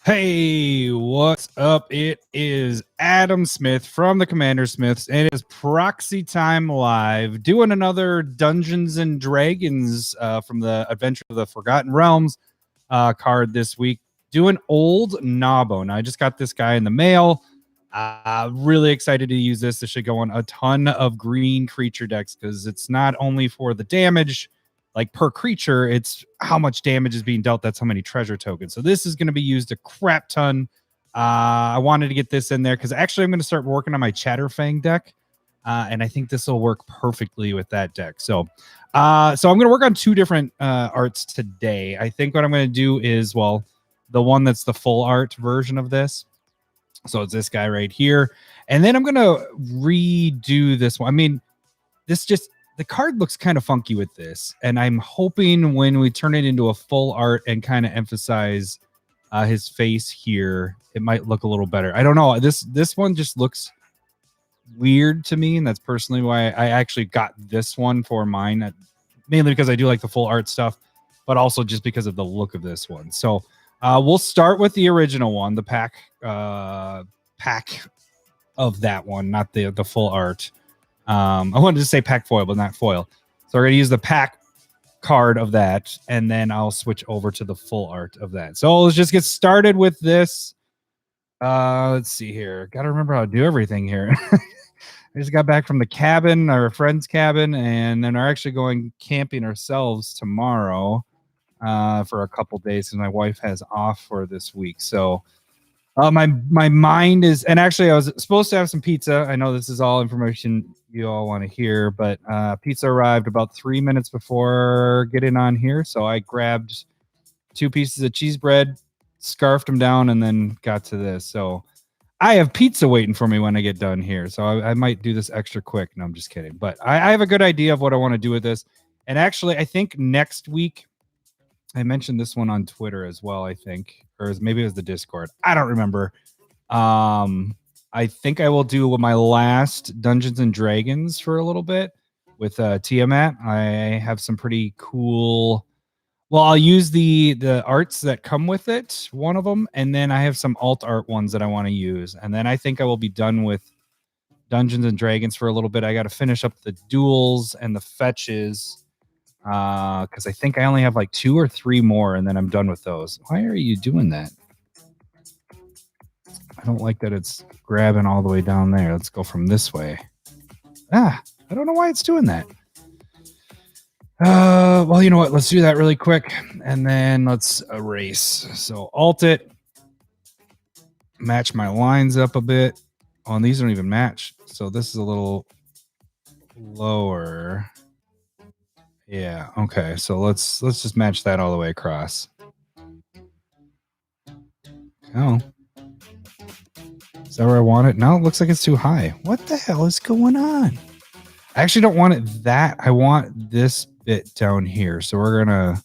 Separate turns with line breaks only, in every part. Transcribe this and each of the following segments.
Hey, what's up? It is Adam Smith from the CommanderSmiths, and it is Proxy time live, doing another Dungeons and Dragons from the Adventure of the Forgotten Realms card this week. Doing Old Gnawbone. I just got this guy in the mail. Really excited to use this. This should go on a ton of green creature decks because it's not only for the damage, like per creature, it's how much damage is being dealt. That's how many treasure tokens. So this is going to be used a crap ton. I wanted to get this in there because actually I'm going to start working on my Chatterfang deck. And I think this will work perfectly with that deck. So I'm going to work on two different arts today. I think what I'm going to do is, well, the one that's the full art version of this. So it's this guy right here. And then I'm going to redo this one. I mean, the card looks kind of funky with this, and I'm hoping when we turn it into a full art and kind of emphasize his face here, it might look a little better. I don't know. This one just looks weird to me, and that's personally why I actually got this one for mine, mainly because I do like the full art stuff, but also just because of the look of this one. So we'll start with the original one, the pack of that one, not the full art. I wanted to say pack foil, but not foil. So we're going to use the pack card of that, and then I'll switch over to the full art of that. So let's just get started with this. Let's see here. Got to remember how to do everything here. I just got back from the cabin, our friend's cabin, and then we're actually going camping ourselves tomorrow for a couple days, because my wife has off for this week. So my mind is, and actually I was supposed to have some pizza. I know this is all information you all want to hear, but pizza arrived about 3 minutes before getting on here. So I grabbed 2 pieces of cheese bread, scarfed them down, and then got to this. So I have pizza waiting for me when I get done here. So I might do this extra quick. No, I'm just kidding. But I have a good idea of what I want to do with this. And actually, I think next week, I mentioned this one on Twitter as well, I think, or maybe it was the Discord. I don't remember. I think I will do my last Dungeons and Dragons for a little bit with Tiamat. I have some pretty cool. Well, I'll use the arts that come with it, one of them, and then I have some alt art ones that I want to use, and then I think I will be done with Dungeons and Dragons for a little bit. I got to finish up the duels and the fetches. Because I think I only have like 2 or 3 more, and then I'm done with those. Why are you doing that? I don't like that it's grabbing all the way down there. Let's go from this way. I don't know why it's doing that. Well, you know what? Let's do that really quick, and then let's erase. So alt it, match my lines up a bit. Oh, and these don't even match. So this is a little lower. Yeah, okay. So let's just match that all the way across. Oh. Is that where I want it? No, it looks like it's too high. What the hell is going on? I actually don't want it that. I want this bit down here. So we're going to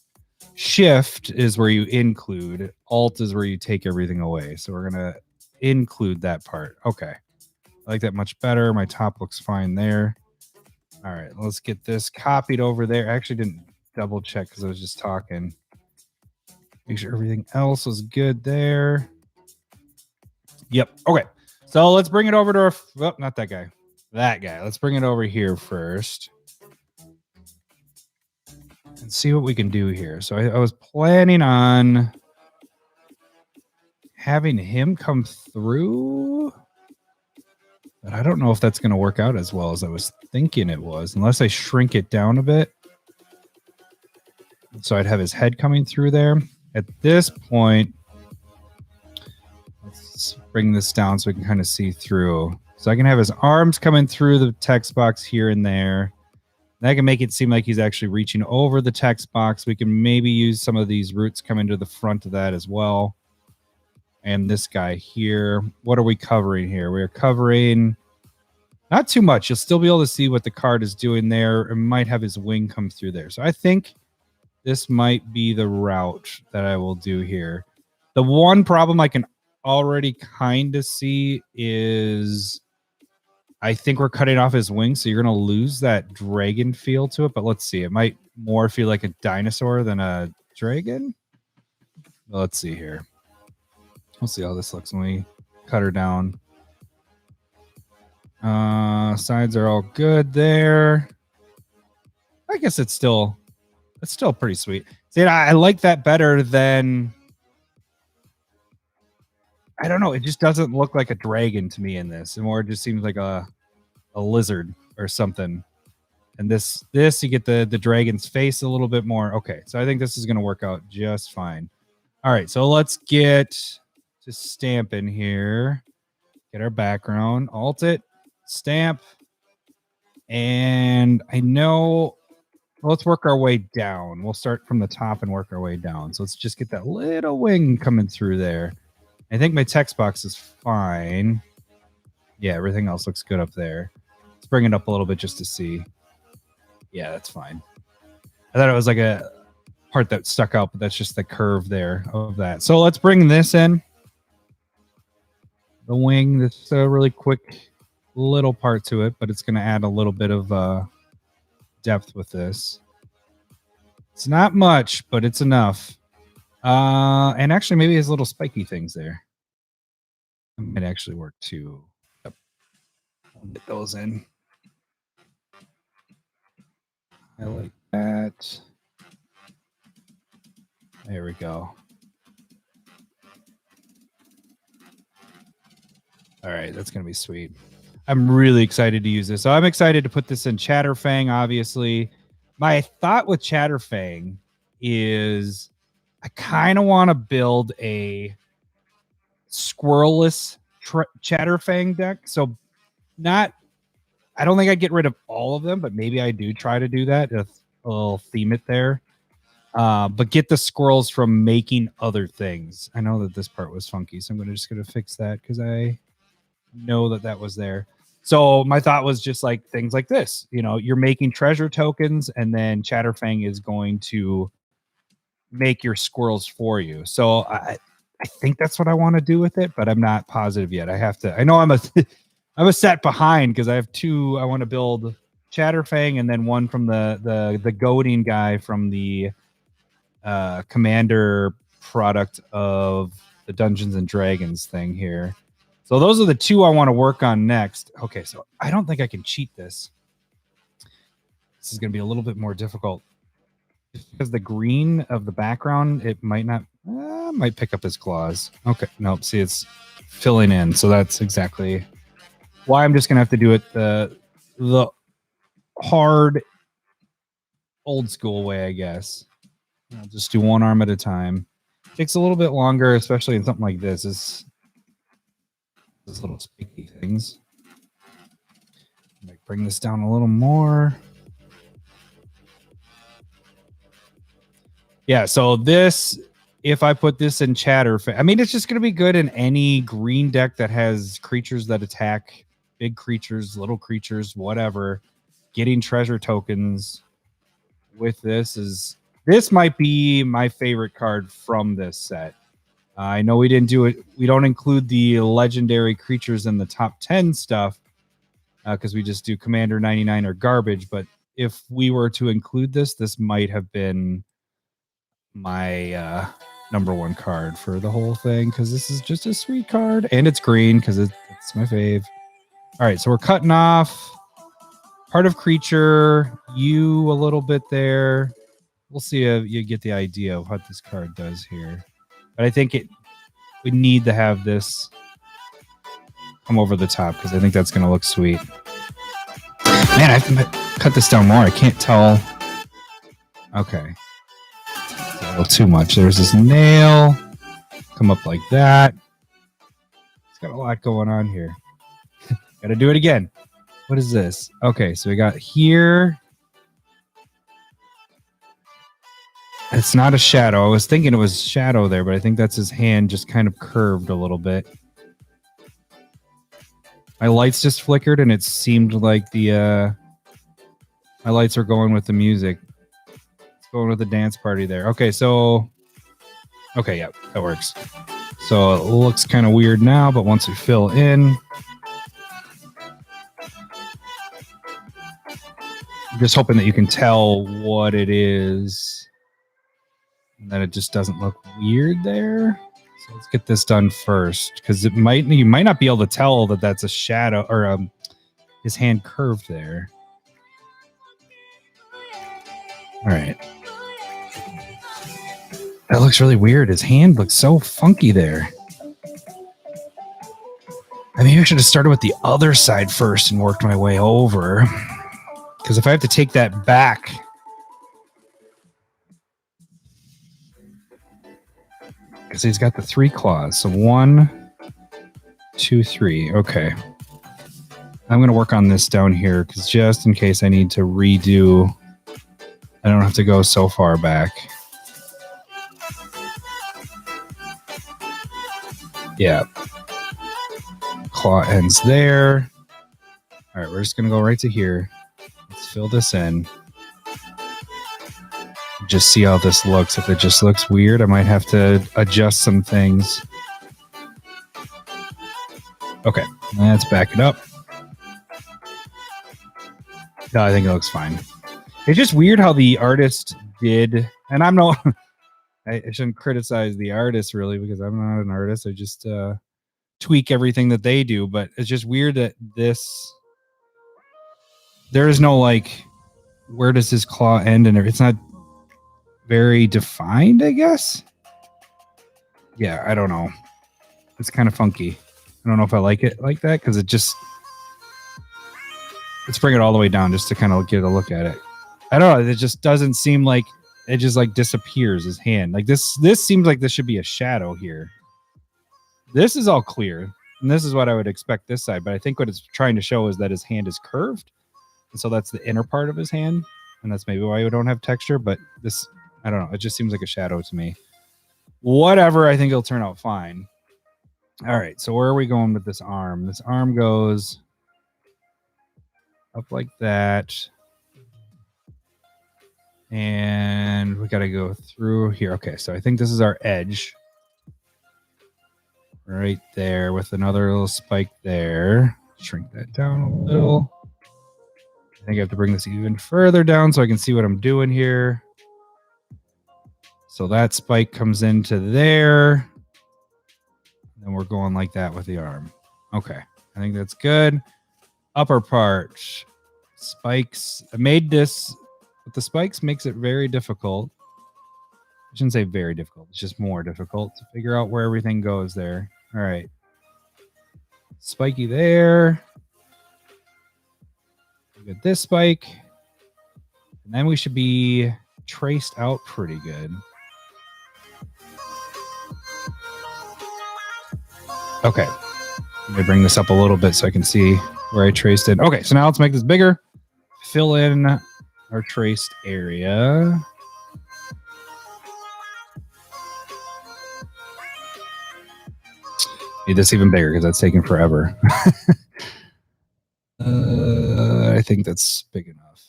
shift is where you include. Alt is where you take everything away. So we're going to include that part. Okay. I like that much better. My top looks fine there. All right, let's get this copied over there. I actually didn't double check because I was just talking. Make sure everything else was good there. Yep. Okay. So let's bring it over to our, well, not that guy. That guy. Let's bring it over here first. And see what we can do here. So I was planning on having him come through. But I don't know if that's going to work out as well as I was thinking it was, unless I shrink it down a bit. So I'd have his head coming through there. At this point, let's bring this down so we can kind of see through. So I can have his arms coming through the text box here and there. And I can make it seem like he's actually reaching over the text box. We can maybe use some of these roots coming to the front of that as well. And this guy here. What are we covering here? We're covering not too much. You'll still be able to see what the card is doing there. It might have his wing come through there. So I think this might be the route that I will do here. The one problem I can already kind of see is I think we're cutting off his wings. So you're going to lose that dragon feel to it. But let's see. It might more feel like a dinosaur than a dragon. Let's see here. We'll see how this looks when we cut her down. Sides are all good there. I guess it's still pretty sweet. See, I like that better than, I don't know. It just doesn't look like a dragon to me in this. It more just seems like a lizard or something. And this you get the dragon's face a little bit more. Okay, so I think this is going to work out just fine. All right, so let's get to stamp in here. Get our background. Alt it. Stamp. And I know, let's work our way down. We'll start from the top and work our way down. So let's just get that little wing coming through there. I think my text box is fine. Yeah, everything else looks good up there. Let's bring it up a little bit just to see. Yeah, that's fine. I thought it was like a part that stuck out, but that's just the curve there of that. So let's bring this in. The wing, this is a really quick little part to it, but it's going to add a little bit of depth with this. It's not much, but it's enough. And actually, maybe his little spiky things there. That might actually work too. Yep. I'll get those in. I like that. There we go. All right, that's going to be sweet. I'm really excited to use this. So I'm excited to put this in Chatterfang, obviously. My thought with Chatterfang is I kind of want to build a squirrelless Chatterfang deck. So I don't think I'd get rid of all of them, but maybe I do try to do that. I'll theme it there. But get the squirrels from making other things. I know that this part was funky, so I'm just going to fix that because I know that was there. So my thought was just like things like this. You know, you're making treasure tokens, and then Chatterfang is going to make your squirrels for you. So I think that's what I want to do with it, but I'm not positive yet. I know I'm a set behind because I have two. I want to build Chatterfang and then one from the goading guy from the commander product of the Dungeons and Dragons thing here. So those are the two I want to work on next. Okay, so I don't think I can cheat this. This is going to be a little bit more difficult. Just because the green of the background, it might not, might pick up his claws. Okay, nope, see, it's filling in. So that's exactly why I'm just going to have to do it the hard, old school way, I guess. I'll just do one arm at a time. Takes a little bit longer, especially in something like this. Those little spiky things. Might bring this down a little more. Yeah, so this, if I put this in Chatterfang, I mean, it's just going to be good in any green deck that has creatures that attack, big creatures, little creatures, whatever. Getting treasure tokens with this might be my favorite card from this set. I know we didn't do it. We don't include the legendary creatures in the top 10 stuff because we just do Commander 99 or garbage. But if we were to include this, this might have been my number one card for the whole thing because this is just a sweet card. And it's green because it's my fave. All right, so we're cutting off part of creature, you a little bit there. We'll see if you get the idea of what this card does here. But I think we need to have this come over the top because I think that's going to look sweet. Man, I have to cut this down more. I can't tell. Okay. It's a little too much. There's this nail. Come up like that. It's got a lot going on here. Got to do it again. What is this? Okay, so we got here. It's not a shadow. I was thinking it was shadow there, but I think that's his hand just kind of curved a little bit. My lights just flickered, and it seemed like my lights are going with the music. It's going with the dance party there. Okay, so... Okay, yeah, that works. So it looks kind of weird now, but once we fill in... I'm just hoping that you can tell what it is. And that it just doesn't look weird there. So let's get this done first, because you might not be able to tell that that's a shadow or his hand curved there. All right. That looks really weird. His hand looks so funky there. I mean, I should have started with the other side first and worked my way over. Because if I have to take that back, because he's got the 3 claws. So 1, 2, 3. Okay. I'm going to work on this down here, because just in case I need to redo, I don't have to go so far back. Yeah. Claw ends there. All right, we're just going to go right to here. Let's fill this in. Just see how this looks. If it just looks weird, I might have to adjust some things. Okay, let's back it up. No, I think it looks fine. It's just weird how the artist did, and I'm no, I shouldn't criticize the artist really, because I'm not an artist. I just tweak everything that they do, but it's just weird that there is no like, where does his claw end, and it's not very defined, I guess. Yeah, I don't know. It's kind of funky. I don't know if I like it like that, because let's bring it all the way down just to kind of get a look at it. I don't know. It just doesn't seem like it just like disappears, his hand. Like this seems like this should be a shadow here. This is all clear, and this is what I would expect this side, but I think what it's trying to show is that his hand is curved, and so that's the inner part of his hand, and that's maybe why we don't have texture, but this, I don't know, it just seems like a shadow to me. Whatever, I think it'll turn out fine. All right, so where are we going with this arm? This arm goes up like that, and we got to go through here. Okay, so I think this is our edge. Right there with another little spike there. Shrink that down a little. I think I have to bring this even further down so I can see what I'm doing here. So that spike comes into there. And we're going like that with the arm. Okay, I think that's good. Upper part. Spikes. I made this, but the spikes makes it very difficult. I shouldn't say very difficult. It's just more difficult to figure out where everything goes there. All right. Spiky there. We got this spike. And then we should be traced out pretty good. Okay. Let me bring this up a little bit so I can see where I traced it. Okay, so now let's make this bigger. Fill in our traced area. Need this even bigger because that's taking forever. I think that's big enough.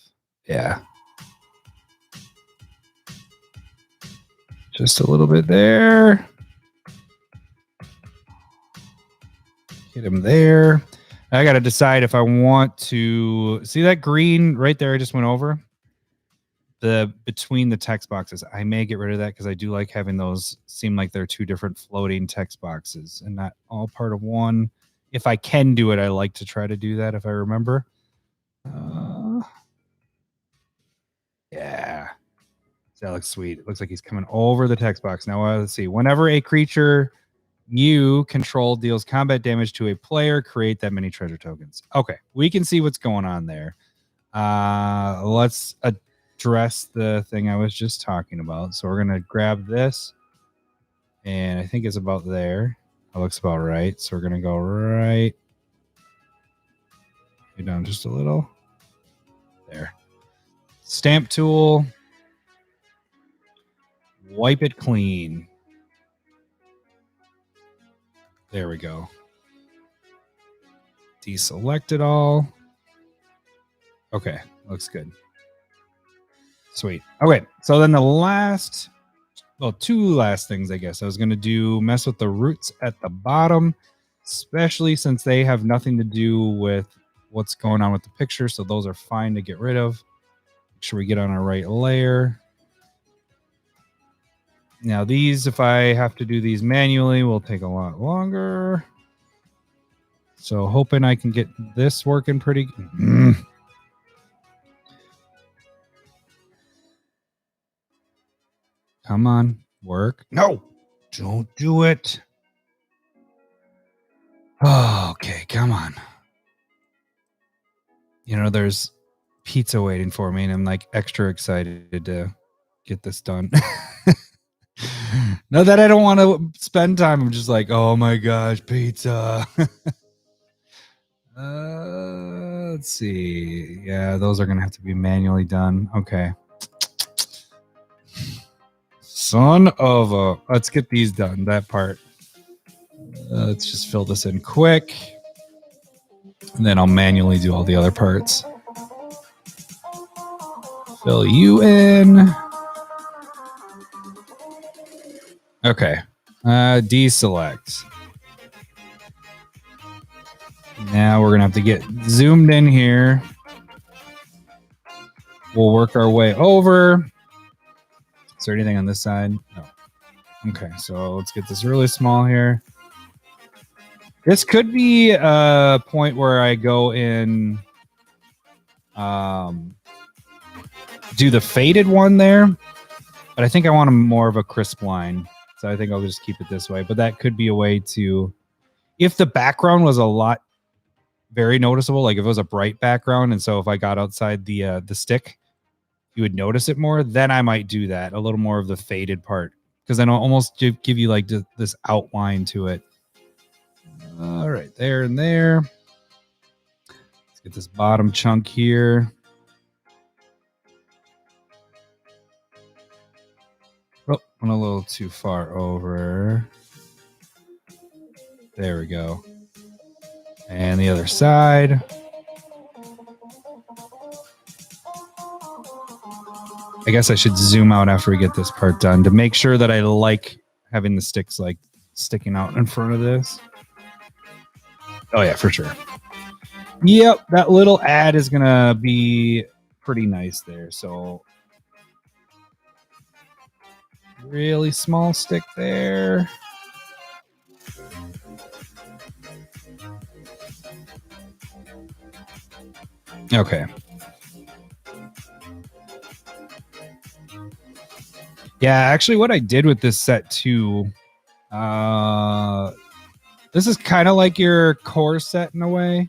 Yeah. Just a little bit there. Get him there. I got to decide if I want to see that green right there I just went over. Between the text boxes. I may get rid of that because I do like having those seem like they're two different floating text boxes and not all part of one. If I can do it, I like to try to do that if I remember. Yeah. That looks sweet. It looks like he's coming over the text box. Now let's see. Whenever a creature you control deals combat damage to a player, create that many treasure tokens. Okay, we can see what's going on there. Let's address the thing I was just talking about. So we're gonna grab this, and I think it's about there. That looks about right. So we're gonna go right down just a little. There. Stamp tool. Wipe it clean. There we go. Deselect it all. Okay, looks good. Sweet. Okay, so then the last, well, two last things, I guess. I was going to do mess with the roots at the bottom, especially since they have nothing to do with what's going on with the picture, so those are fine to get rid of. Make sure we get on our right layer. Now these, if I have to do these manually, will take a lot longer. So hoping I can get this working pretty good. Come on, work. No, don't do it. Oh, okay, come on. You know, there's pizza waiting for me, and I'm like extra excited to get this done. Not that I don't want to spend time. I'm just like, oh my gosh, pizza. Let's see. Yeah, those are going to have to be manually done. Okay. Son of a... Let's get these done, that part. Let's just fill this in quick. And then I'll manually do all the other parts. Fill you in. Okay. Deselect. Now we're going to have to get zoomed in here. We'll work our way over. Is there anything on this side? No. Okay, so let's get this really small here. This could be a point where I go in, do the faded one there, but I think I want a more of a crisp line. So I think I'll just keep it this way, but that could be a way to, if the background was a lot, very noticeable, like if it was a bright background, and so if I got outside the stick, you would notice it more, then I might do that, a little more of the faded part, because then I'll almost give you like this outline to it. All right, there and there. Let's get this bottom chunk here. Oh, went a little too far over. There we go. And the other side. I guess I should zoom out after we get this part done to make sure that I like having the sticks like sticking out in front of this. Oh yeah, for sure. Yep, that little ad is gonna be pretty nice there. So really small stick there. Okay. Yeah, actually what I did with this set too, this is kind of like your core set in a way.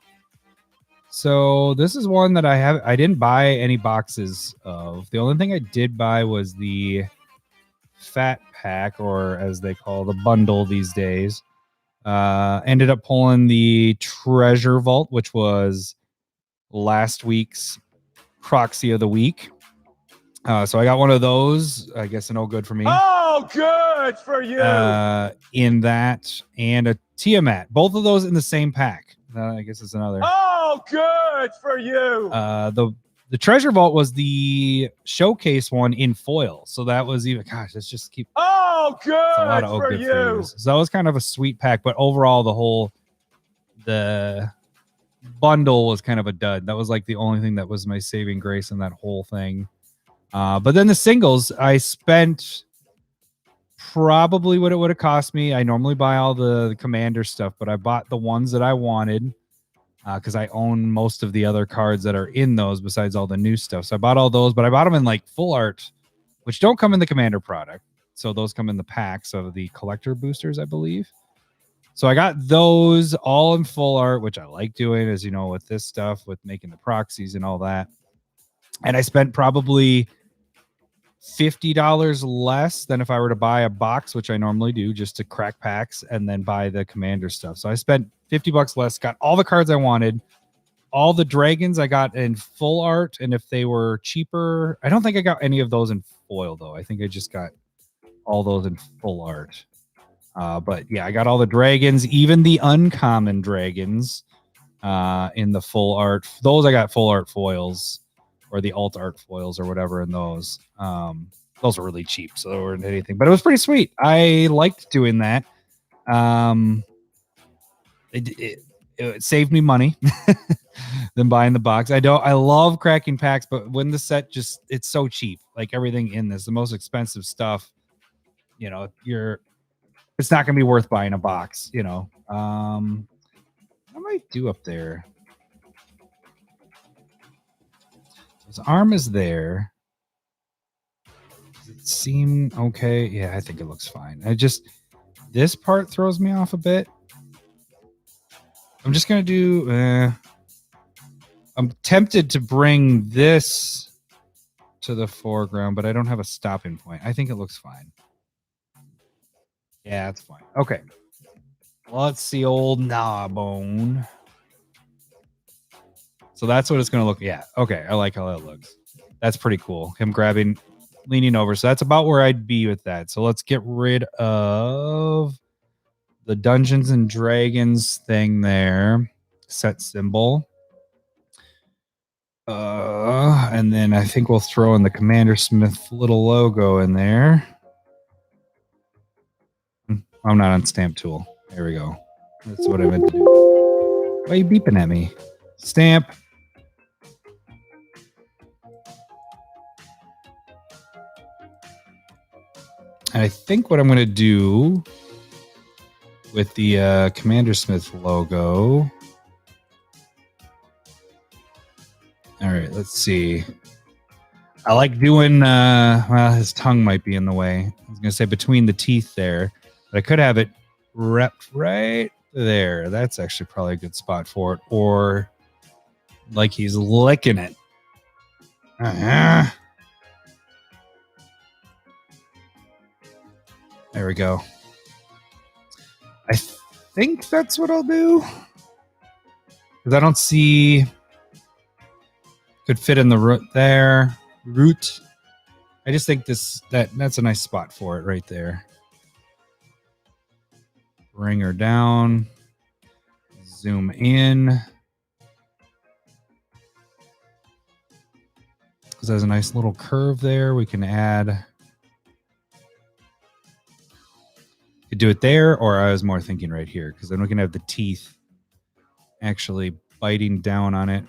So this is one that I didn't buy any boxes of. The only thing I did buy was the fat pack, or as they call the bundle these days. Ended up pulling the treasure vault, which was last week's Proxy of the week. So I got one of those. I guess no good for me.
Oh, good for you.
In that, and a Tiamat. Both of those in the same pack. I guess it's another.
Oh, good for you.
The treasure vault was the showcase one in foil. So that was even, gosh, let's just keep.
Oh, good
a lot of
for
good
you.
So that was kind of a sweet pack, but overall the bundle was kind of a dud. That was like the only thing that was my saving grace in that whole thing. But then the singles, I spent probably what it would have cost me. I normally buy all the Commander stuff, but I bought the ones that I wanted because I own most of the other cards that are in those besides all the new stuff. So I bought all those, but I bought them in like full art, which don't come in the Commander product. So those come in the packs of the collector boosters, I believe. So I got those all in full art, which I like doing, as you know, with this stuff, with making the proxies and all that. And I spent probably $50 less than if I were to buy a box, which I normally do, just to crack packs and then buy the Commander stuff. So I spent $50 less, got all the cards I wanted, all the dragons I got in full art, and if they were cheaper, I don't think I got any of those in foil though. I think I just got all those in full art. But yeah, I got all the dragons, even the uncommon dragons in the full art. Those I got full art foils, or the alt art foils or whatever in those. Those were really cheap, so they weren't anything, but it was pretty sweet. I liked doing that. It saved me money than buying the box. I love cracking packs, but when the set it's so cheap, like everything in this, the most expensive stuff, you know, it's not going to be worth buying a box, you know. What might I do up there? His arm is there. Does it seem okay? Yeah, I think it looks fine. This part throws me off a bit. I'm just going to do, I'm tempted to bring this to the foreground, but I don't have a stopping point. I think it looks fine. Yeah, it's fine. Okay. Let's see Old Gnawbone. So that's what it's going to look. Yeah. Okay. I like how that looks. That's pretty cool. Him leaning over. So that's about where I'd be with that. So let's get rid of the Dungeons and Dragons thing there. Set symbol. And then I think we'll throw in the CommanderSmith little logo in there. I'm not on stamp tool. There we go. That's what I meant to do. Why are you beeping at me? Stamp. And I think what I'm going to do with the CommanderSmith logo. All right, let's see. I like doing, well, his tongue might be in the way. I was going to say between the teeth there, but I could have it repped right there. That's actually probably a good spot for it. Or like he's licking it. There we go. I think that's what I'll do. Because I don't see... Could fit in the root there. Root. I just think that's a nice spot for it right there. Bring her down. Zoom in. Because there's a nice little curve there. We can add... Could do it there, or I was more thinking right here, because then we can have the teeth actually biting down on it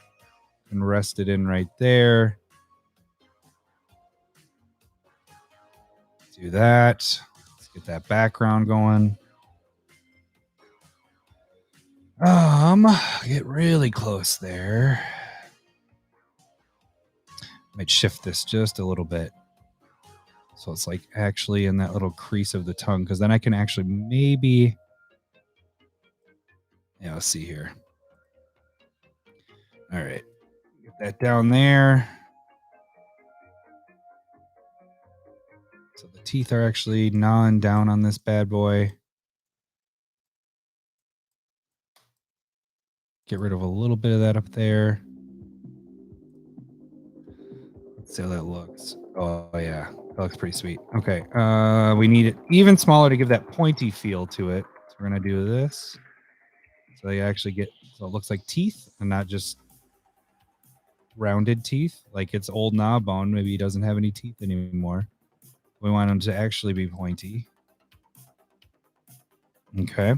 and rest it in right there. Do that. Let's get that background going. Get really close there. Might shift this just a little bit. So it's like actually in that little crease of the tongue, because then I can actually maybe... Yeah, let's see here. All right. Get that down there. So the teeth are actually gnawing down on this bad boy. Get rid of a little bit of that up there. Let's see how that looks. Oh, yeah. That looks pretty sweet. Okay. We need it even smaller to give that pointy feel to it. So we're going to do this. So you actually get... So it looks like teeth and not just rounded teeth. Like it's Old Gnawbone. Maybe he doesn't have any teeth anymore. We want him to actually be pointy. Okay.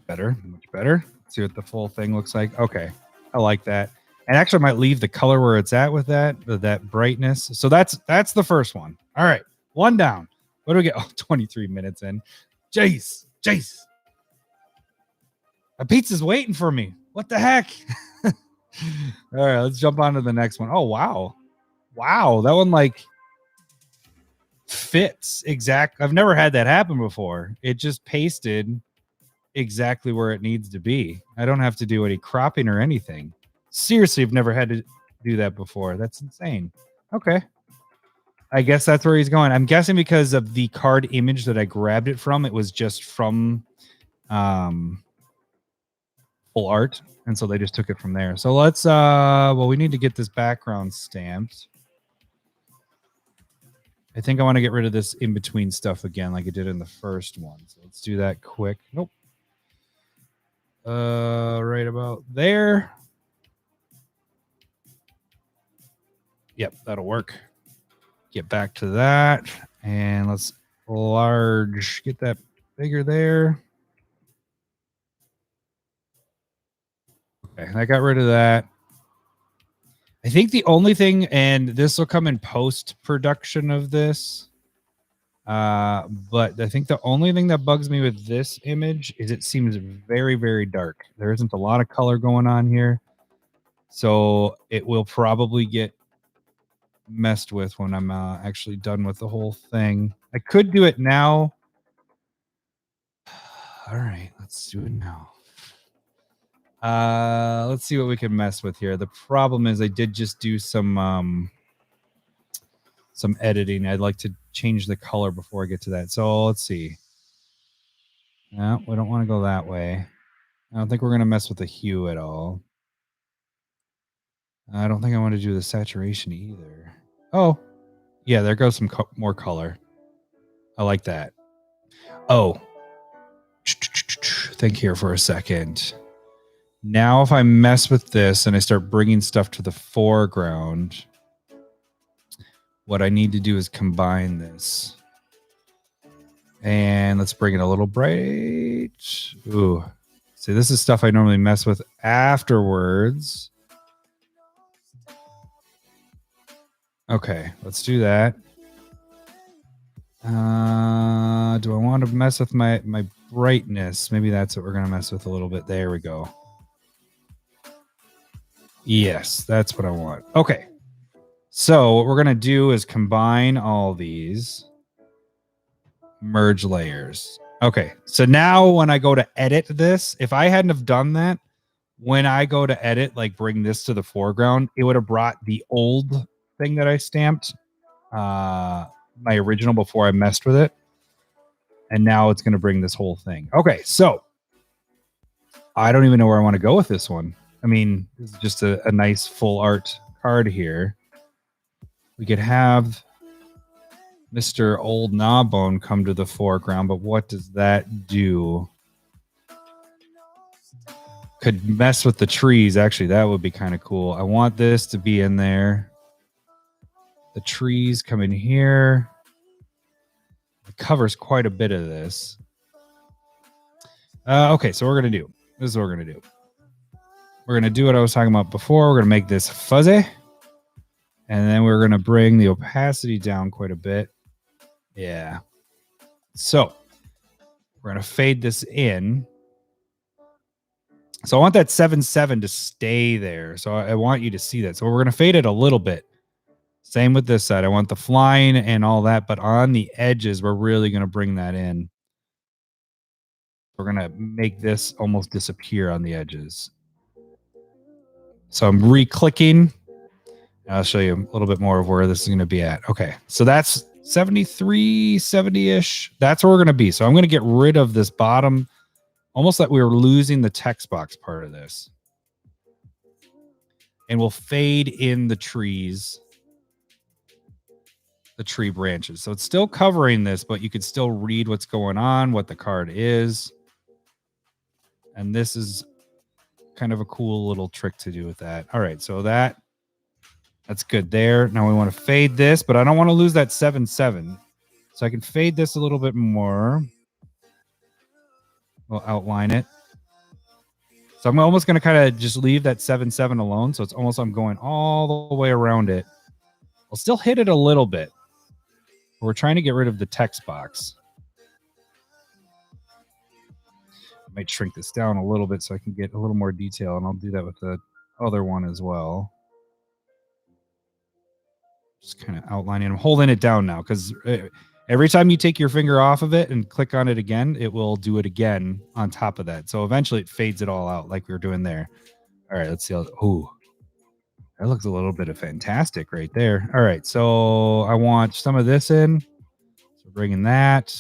Better. Much better. Let's see what the full thing looks like. Okay. I like that. And actually I might leave the color where it's at with that brightness. So that's the first one. All right. One down. What do we get? Oh, 23 minutes in. Jace. My pizza's waiting for me. What the heck? All right, let's jump on to the next one. Oh, wow. Wow, that one like fits exact. I've never had that happen before. It just pasted exactly where it needs to be. I don't have to do any cropping or anything. Seriously, I've never had to do that before. That's insane. Okay. I guess that's where he's going. I'm guessing because of the card image that I grabbed it from. It was just from full art. And so they just took it from there. So let's, well, we need to get this background stamped. I think I want to get rid of this in-between stuff again like I did in the first one. So let's do that quick. Nope. Right about there. Yep, that'll work. Get back to that. And let's get that bigger there. Okay, I got rid of that. I think the only thing, and this will come in post-production of this, But I think the only thing that bugs me with this image is it seems very, very dark. There isn't a lot of color going on here. So it will probably get messed with when I'm actually done with the whole thing. I could do it now. All right, let's do it now. Let's see what we can mess with here. The problem is I did just do some editing. I'd like to change the color before I get to that. So let's see. No, we don't want to go that way. I don't think we're going to mess with the hue at all. I don't think I want to do the saturation either. Oh, yeah, there goes some more color. I like that. Oh, think here for a second. Now, if I mess with this and I start bringing stuff to the foreground, what I need to do is combine this. And let's bring it a little bright. Ooh. See, this is stuff I normally mess with afterwards. Okay, let's do that. Do I want to mess with my brightness? Maybe that's what we're going to mess with a little bit. There we go. Yes, that's what I want. Okay. So what we're going to do is combine all these. Merge layers. Okay. So now when I go to edit this, if I hadn't have done that, when I go to edit, like bring this to the foreground, it would have brought the old thing that I stamped, my original before I messed with it. And now it's going to bring this whole thing. Okay. So I don't even know where I want to go with this one. I mean, this is just a nice full art card here. We could have Mr. Old Gnawbone come to the foreground, but what does that do? Could mess with the trees. Actually, that would be kind of cool. I want this to be in there. The trees come in here. It covers quite a bit of this. Okay, so we're going to do. This is what we're going to do. We're going to do what I was talking about before. We're going to make this fuzzy. And then we're going to bring the opacity down quite a bit. Yeah. So we're going to fade this in. So I want that 7/7 to stay there. So I want you to see that. So we're going to fade it a little bit. Same with this side. I want the flying and all that, but on the edges, we're really going to bring that in. We're going to make this almost disappear on the edges. So I'm re-clicking. I'll show you a little bit more of where this is going to be at. Okay, so that's 73, 70-ish. That's where we're going to be. So I'm going to get rid of this bottom, almost like we were losing the text box part of this. And we'll fade in the trees, the tree branches. So it's still covering this, but you can still read what's going on, what the card is. And this is kind of a cool little trick to do with that. All right, so that's good there. Now we want to fade this, but I don't want to lose that 7/7. So I can fade this a little bit more. We'll outline it. So I'm almost going to kind of just leave that 7/7 alone. So it's almost I'm going all the way around it. I'll still hit it a little bit. We're trying to get rid of the text box. I might shrink this down a little bit so I can get a little more detail, and I'll do that with the other one as well. Just kind of outlining. I'm holding it down now because every time you take your finger off of it and click on it again, it will do it again on top of that. So eventually it fades it all out like we were doing there. All right, let's see. Ooh, that looks a little bit of fantastic right there. All right, so I want some of this in. So bringing that,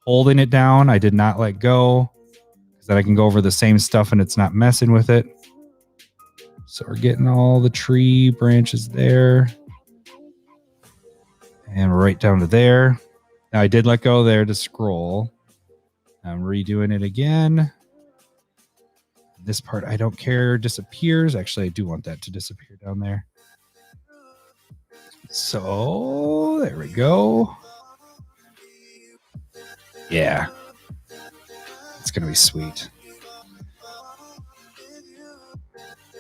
holding it down. I did not let go because then I can go over the same stuff and it's not messing with it. So we're getting all the tree branches there. And right down to there. Now I did let go there to scroll. I'm redoing it again. This part, I don't care, disappears. Actually, I do want that to disappear down there. So there we go. Yeah. It's going to be sweet.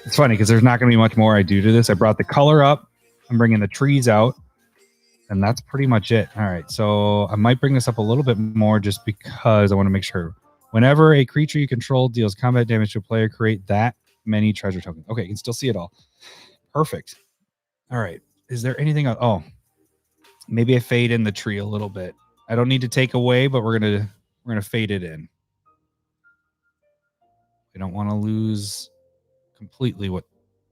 It's funny because there's not going to be much more I do to this. I brought the color up. I'm bringing the trees out. And that's pretty much it. All right, so I might bring this up a little bit more just because I want to make sure. Whenever a creature you control deals combat damage to a player, create that many treasure tokens. Okay, you can still see it all. Perfect. All right. Is there anything else? Oh, maybe I fade in the tree a little bit. I don't need to take away, but we're gonna fade it in. We don't want to lose completely what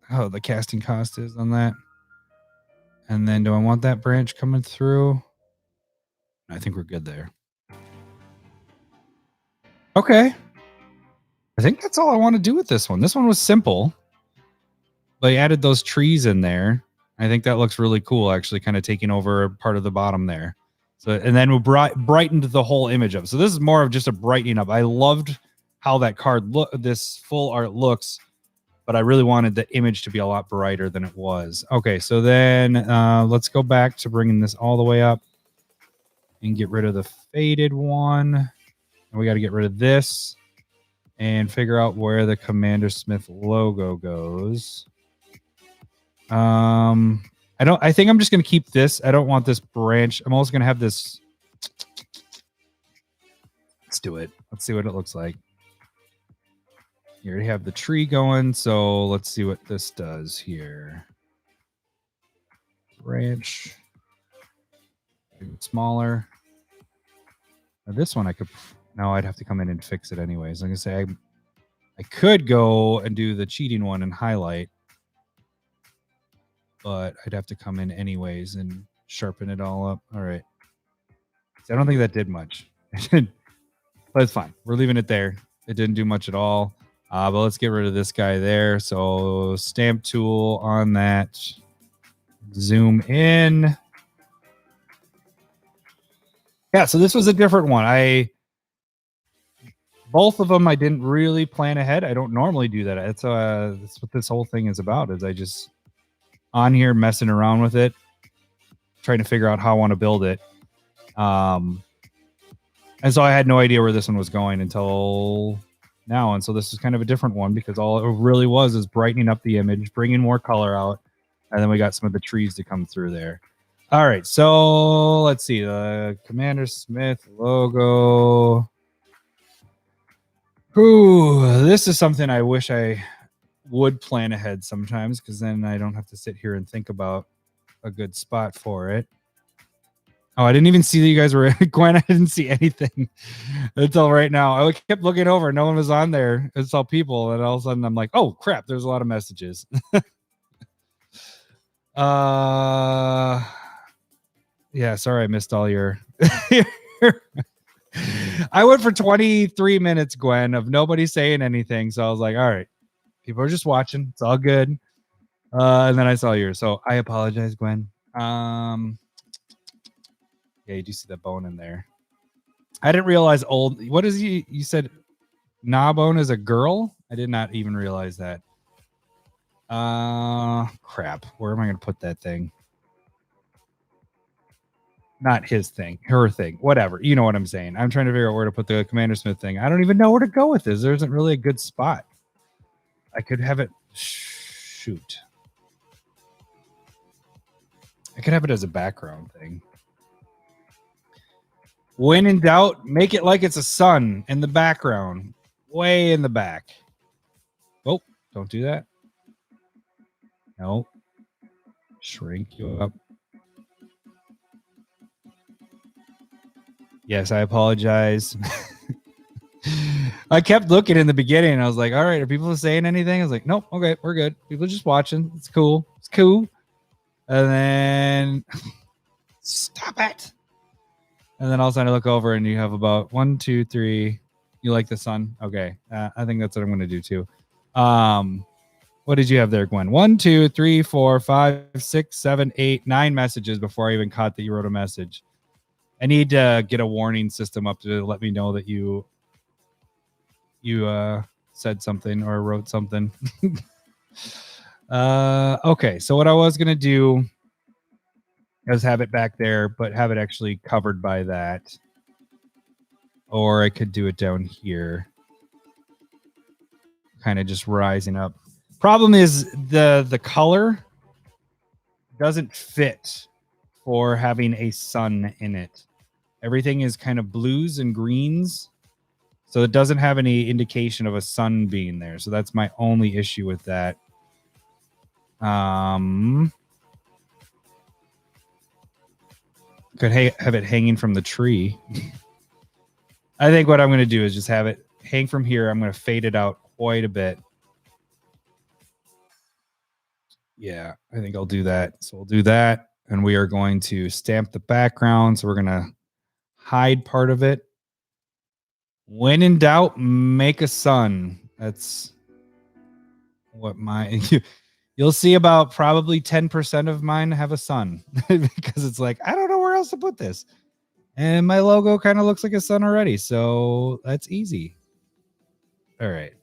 the casting cost is on that. And then do I want that branch coming through? I think we're good there. Okay. I think that's all I want to do with this one. This one was simple. They added those trees in there. I think that looks really cool, actually, kind of taking over part of the bottom there. So, and then we brightened the whole image up. So this is more of just a brightening up. I loved how that card this full art looks, but I really wanted the image to be a lot brighter than it was. Okay, so then let's go back to bringing this all the way up and get rid of the faded one. And we got to get rid of this and figure out where the CommanderSmith logo goes. I think I'm just going to keep this. I don't want this branch. I'm also going to have this. Let's do it. Let's see what it looks like. You already have the tree going, so let's see what this does here. Branch. Smaller. Now this one I could... No, I'd have to come in and fix it anyways. I'm going to say I could go and do the cheating one and highlight, but I'd have to come in anyways and sharpen it all up. All right. So I don't think that did much. But it's fine. We're leaving it there. It didn't do much at all. But let's get rid of this guy there. So stamp tool on that. Zoom in. Yeah, so this was a different one. Both of them I didn't really plan ahead. I don't normally do that. That's what this whole thing is about, is I just on here messing around with it, trying to figure out how I want to build it. And so I had no idea where this one was going until now. And so this is kind of a different one because all it really was is brightening up the image, bringing more color out. And then we got some of the trees to come through there. All right. So let's see the CommanderSmith logo. Ooh, this is something I wish I would plan ahead sometimes, because then I don't have to sit here and think about a good spot for it. Oh, I didn't even see that you guys were Gwen. I didn't see anything until right now. I kept looking over. No one was on there. I saw people, and all of a sudden I'm like, oh crap, there's a lot of messages. Yeah, sorry I missed all your I went for 23 minutes, Gwen, of nobody saying anything. So I was like, all right, people are just watching. It's all good. And then I saw yours. So I apologize, Gwen. Yeah, you do see that bone in there. I didn't realize what is you said Gnawbone is a girl? I did not even realize that. Crap. Where am I going to put that thing? Not his thing, her thing, whatever. You know what I'm saying. I'm trying to figure out where to put the CommanderSmith thing. I don't even know where to go with this. There isn't really a good spot. I could have it. Shoot. I could have it as a background thing. When in doubt, make it like it's a sun in the background, way in the back. Oh, don't do that. No. Shrink you up. Yes, I apologize. I kept looking in the beginning. And I was like, all right, are people saying anything? I was like, nope. Okay, we're good. People are just watching. It's cool. It's cool. And then stop it. And then all of a sudden I look over and you have about 1, 2, 3. You like the sun? Okay. I think that's what I'm going to do too. What did you have there, Gwen? 1, 2, 3, 4, 5, 6, 7, 8, 9 messages before I even caught that you wrote a message. I need to get a warning system up to let me know that you said something or wrote something. Okay, so what I was going to do is have it back there, but have it actually covered by that. Or I could do it down here. Kind of just rising up. Problem is the color doesn't fit for having a sun in it. Everything is kind of blues and greens, so it doesn't have any indication of a sun being there. So that's my only issue with that. Could have it hanging from the tree. I think what I'm going to do is just have it hang from here. I'm going to fade it out quite a bit. Yeah, I think I'll do that. So we'll do that, and we are going to stamp the background. So we're going to hide part of it. When in doubt, make a sun. That's what my... You'll see about probably 10% of mine have a sun because it's like, I don't know where else to put this. And my logo kind of looks like a sun already. So that's easy. All right.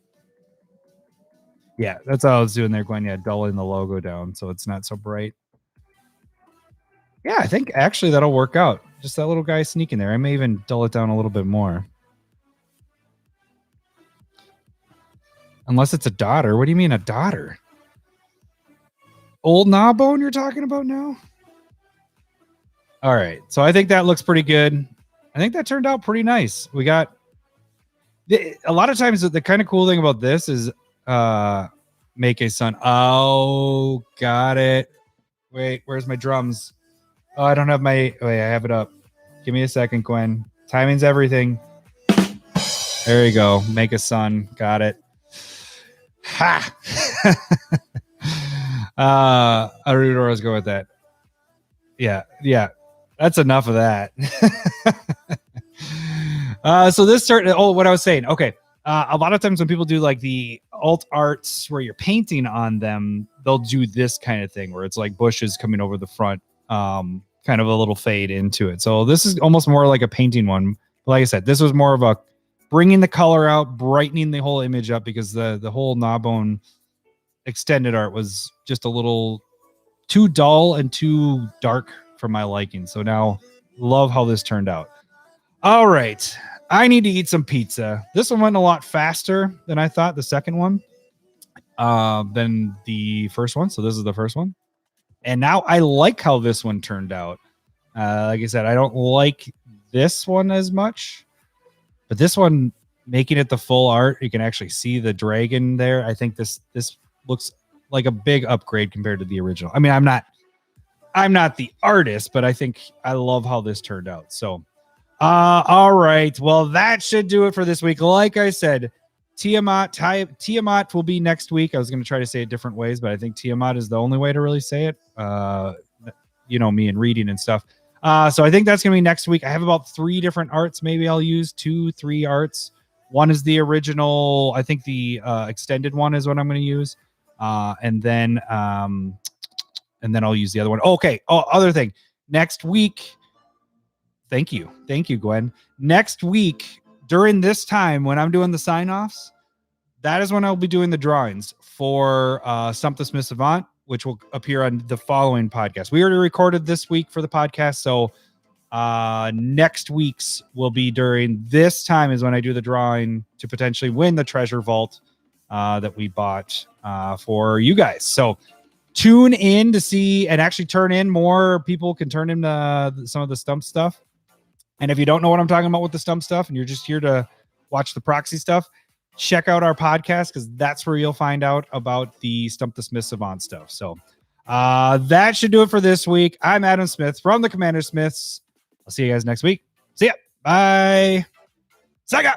Yeah, that's all I was doing there, Gwen. Yeah, dulling the logo down so it's not so bright. Yeah, I think actually that'll work out. Just that little guy sneaking there. I may even dull it down a little bit more. Unless it's a daughter. What do you mean a daughter? Old Gnawbone you're talking about now? All right. So I think that looks pretty good. I think that turned out pretty nice. We got a lot of times the kind of cool thing about this is make a sun. Oh, got it. Wait, where's my drums? Oh, I don't have my... Wait, I have it up. Give me a second, Gwen. Timing's everything. There you go. Make a sun. Got it. Ha! I don't know where I was going with that. Yeah. That's enough of that. So this started... Oh, what I was saying. Okay. A lot of times when people do like the alt arts where you're painting on them, they'll do this kind of thing where it's like bushes coming over the front, kind of a little fade into it. So this is almost more like a painting one. But like I said, this was more of a bringing the color out, brightening the whole image up because the whole Gnawbone Extended Art was just a little too dull and too dark for my liking. So now love how this turned out. All right. I need to eat some pizza. This one went a lot faster than I thought, the second one, than the first one. So this is the first one. And now I like how this one turned out. Like I said, I don't like this one as much. But this one, making it the full art, you can actually see the dragon there. I think this looks like a big upgrade compared to the original. I mean, I'm not the artist, but I think I love how this turned out. So all right. Well, that should do it for this week. Like I said, Tiamat will be next week. I was going to try to say it different ways, but I think Tiamat is the only way to really say it. You know, me and reading and stuff. So I think that's going to be next week. I have about 3 different arts. Maybe I'll use 2-3 arts. One is the original. I think the extended one is what I'm going to use. And then I'll use the other one. Okay. Oh, other thing. Next week. Thank you, Gwen. Next week, during this time when I'm doing the sign-offs, that is when I'll be doing the drawings for Stump the Smith Savant, which will appear on the following podcast. We already recorded this week for the podcast, so next week's will be during this time is when I do the drawing to potentially win the treasure vault that we bought for you guys. So tune in to see and actually turn in. More people can turn in some of the stump stuff. And if you don't know what I'm talking about with the stump stuff and you're just here to watch the proxy stuff, check out our podcast because that's where you'll find out about the Stump the Smith Savant stuff. So that should do it for this week. I'm Adam Smith from the Commander Smiths. I'll see you guys next week. See ya. Bye. Saga.